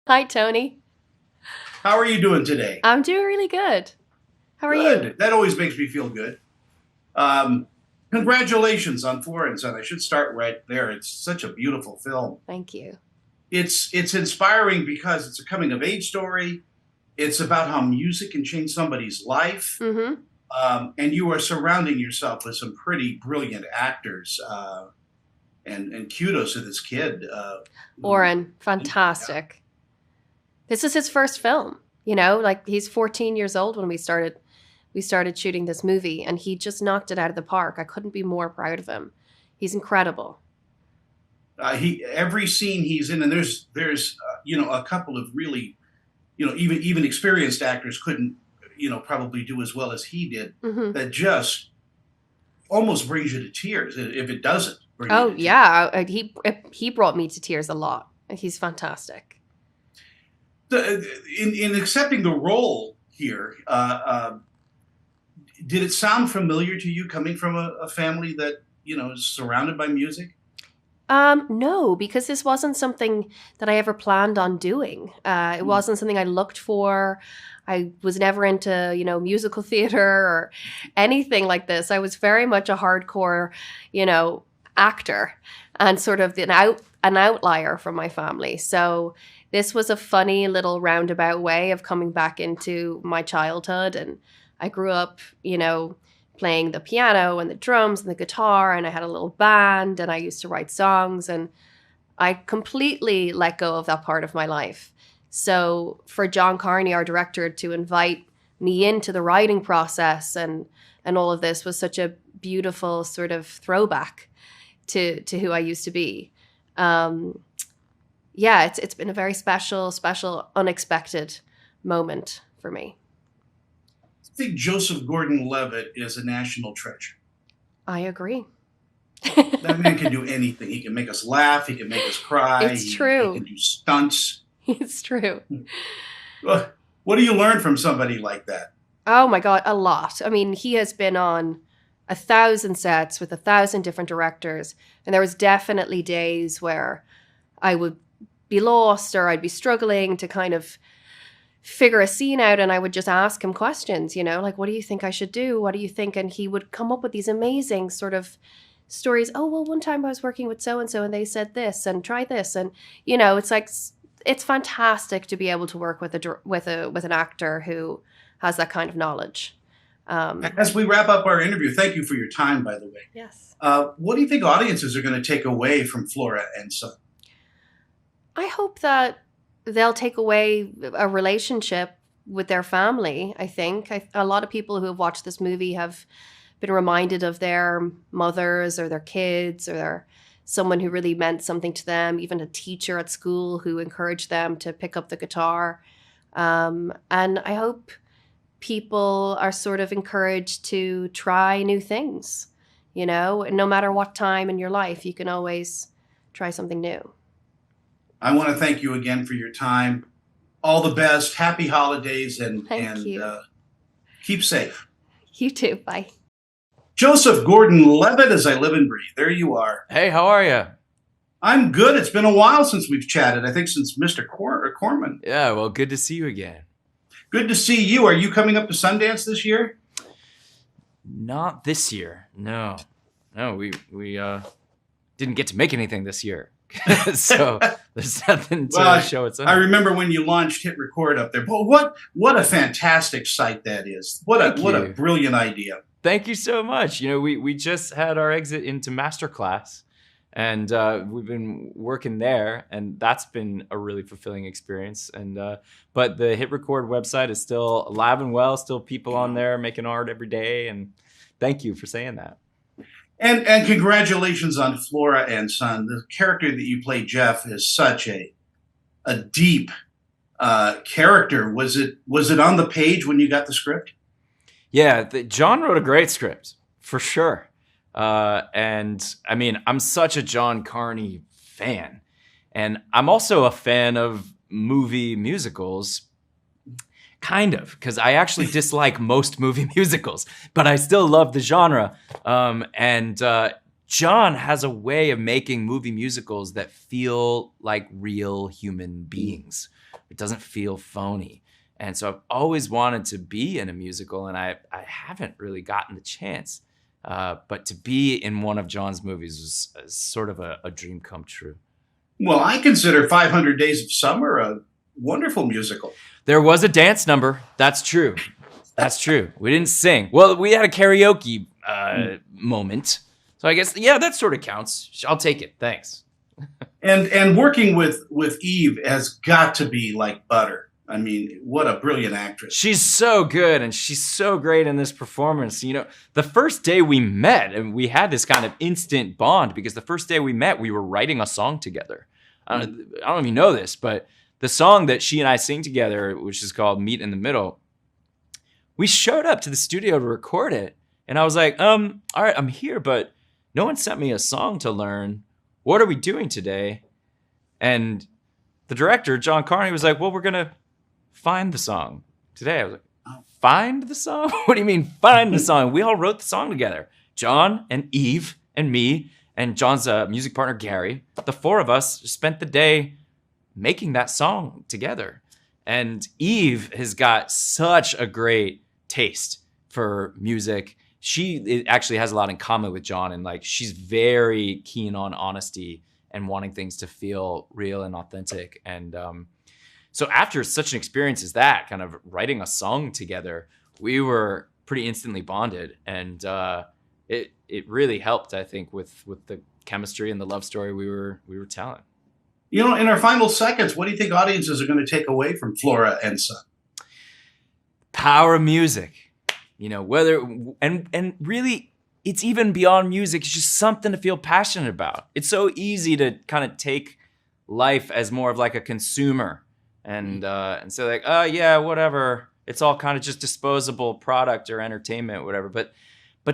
Hi, Tony. How are you doing today? I'm doing really good. How are you? Good. That always makes me feel good. Um, Congratulations on Flora and Son. I should start right there. It's such a beautiful film. Thank you. It's inspiring because it's a coming of age story. It's about how music can change somebody's life, Mm-hmm. and you are surrounding yourself with some pretty brilliant actors. And kudos to this kid. Who, Oren, yeah. fantastic. This is his first film. Like he's 14 years old when we started shooting this movie, and he just knocked it out of the park. I couldn't be more proud of him. He's incredible. He every scene he's in, and there's a couple of really even experienced actors couldn't probably do as well as he did. Mm-hmm. That just almost brings you to tears if it doesn't bring you Oh to tears. yeah, he brought me to tears a lot. He's fantastic. In accepting the role here, did it sound familiar to you coming from a family that is surrounded by music? No, because this wasn't something that I ever planned on doing. It Hmm. wasn't something I looked for. I was never into, musical theater or anything like this. I was very much a hardcore, you know, actor and sort of an outlier from my family. So this was a funny little roundabout way of coming back into my childhood. And I grew up, playing the piano and the drums and the guitar, and I had a little band, and I used to write songs, and I completely let go of that part of my life. So for John Carney, our director, to invite me into the writing process and all of this was such a beautiful sort of throwback to who I used to be. Um, yeah, it's been a very special, unexpected moment for me. I think Joseph Gordon-Levitt is a national treasure. I agree. That man can do anything. He can make us laugh. He can make us cry. It's He can true. do stunts. It's true. What do you learn from somebody like that? Oh my God, a lot. I mean, he has been on 1,000 sets with 1,000 different directors. And there was definitely days where I would be lost or I'd be struggling to kind of figure a scene out, and I would just ask him questions, like, what do you think I should do? What do you think? And he would come up with these amazing sort of stories. Oh, well, one time I was working with so and so and they said this and try this. And, it's like, it's fantastic to be able to work with with an actor who has that kind of knowledge. Um, As we wrap up our interview, thank you for your time, by the way. yes. What do you think audiences are going to take away from Flora and Son? I hope that they'll take away a relationship with their family. I think a lot of people who have watched this movie have been reminded of their mothers or their kids or someone who really meant something to them, even a teacher at school who encouraged them to pick up the guitar. And I hope people are sort of encouraged to try new things. No matter what time in your life, you can always try something new. I want to thank you again for your time. All the best. Happy holidays, and Thank and you. uh, keep safe. You too. Bye. Joseph Gordon-Levitt, as I live and breathe. There you are. Hey, how are you? I'm good. It's been a while since we've chatted. I think since Mr. Corman. Yeah, well, good to see you again. Good to see you. Are you coming up to Sundance this year? Not this year. No. No, we didn't get to make anything this year. So there's nothing to Well, show at I Sundance. remember when you launched Hit Record up there. But what a fantastic site that is. Thank What a you. brilliant idea. Thank you so much. We just had our exit into Masterclass, and we've been working there, and that's been a really fulfilling experience. And but the Hit Record website is still alive and well, still people on there making art every day, and thank you for saying that. And congratulations on Flora and Son. The character that you play, Jeff, is such a deep character. Was it on the page when you got the script? Yeah, John wrote a great script for sure. And I mean, I'm such a John Carney fan. And I'm also a fan of movie musicals, kind of, because I actually dislike most movie musicals, but I still love the genre. And John has a way of making movie musicals that feel like real human beings. It doesn't feel phony. And so I've always wanted to be in a musical, and I haven't really gotten the chance. But to be in one of John's movies was sort of a dream come true. Well, I consider 500 Days of Summer a wonderful musical. There was a dance number. That's true. That's true. We didn't sing. Well, we had a karaoke moment. So I guess, yeah, that sort of counts. I'll take it. Thanks. And working with Eve has got to be like butter. I mean, what a brilliant actress. She's so good, and she's so great in this performance. You know, the first day we met, and we had this kind of instant bond, because the first day we met, we were writing a song together. I don't know if you know this, but the song that she and I sing together, which is called Meet in the Middle, we showed up to the studio to record it, and I was like, all right, I'm here, but no one sent me a song to learn. What are we doing today? And the director, John Carney, was like, well, we're going to find the song today. I was like, find the song? What do you mean find the song? We all wrote the song together. John and Eve and me and John's music partner, Gary. The four of us spent the day making that song together. And Eve has got such a great taste for music. It actually has a lot in common with John, and like she's very keen on honesty and wanting things to feel real and authentic. And so after such an experience as that, kind of writing a song together, we were pretty instantly bonded, and it really helped, I think, with the chemistry and the love story we were telling. You know, in our final seconds, what do you think audiences are going to take away from Flora and Son? Power of music, you know, whether and really, it's even beyond music. It's just something to feel passionate about. It's so easy to kind of take life as more of like a consumer. And say like, oh yeah, whatever. It's all kind of just disposable product or entertainment, whatever. But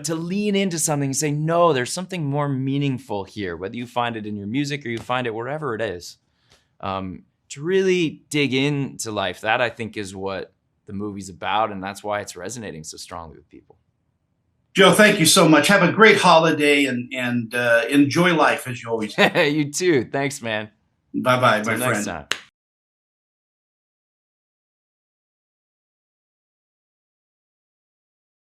to lean into something and say, no, there's something more meaningful here, whether you find it in your music or you find it wherever it is. To really dig into life, that I think is what the movie's about, and that's why it's resonating so strongly with people. Joe, thank you so much. Have a great holiday and enjoy life as you always do. You too. Thanks, man. Bye-bye, my Till next friend. time.